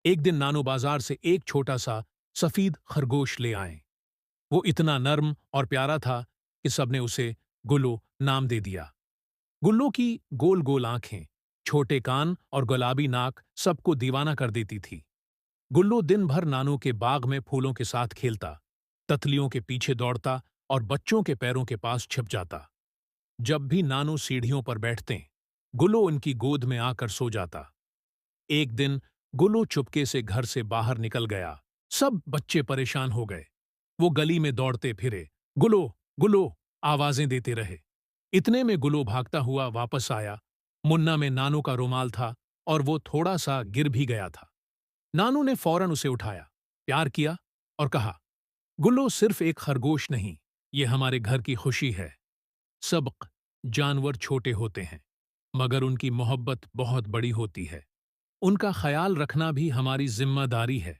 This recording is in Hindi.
एक दिन नानू बाजार से एक छोटा सा सफेद खरगोश ले आए। वो इतना नर्म और प्यारा था कि सबने उसे गुल्लो नाम दे दिया। गुल्लो की गोल गोल आंखें, छोटे कान और गुलाबी नाक सबको दीवाना कर देती थी। गुल्लो दिन भर नानू के बाग में फूलों के साथ खेलता, तितलियों के पीछे दौड़ता और बच्चों के पैरों के पास छिप जाता। जब भी नानू सीढ़ियों पर बैठते, गुल्लो उनकी गोद में आकर सो जाता। एक दिन गुल्लो चुपके से घर से बाहर निकल गया। सब बच्चे परेशान हो गए। वो गली में दौड़ते फिरे, गुल्लो गुल्लो आवाजें देते रहे। इतने में गुल्लो भागता हुआ वापस आया। मुन्ना में नानू का रुमाल था और वो थोड़ा सा गिर भी गया था। नानू ने फौरन उसे उठाया, प्यार किया और कहा, गुल्लो सिर्फ एक खरगोश नहीं, ये हमारे घर की खुशी है। सब जानवर छोटे होते हैं, मगर उनकी मोहब्बत बहुत बड़ी होती है। उनका ख्याल रखना भी हमारी जिम्मेदारी है।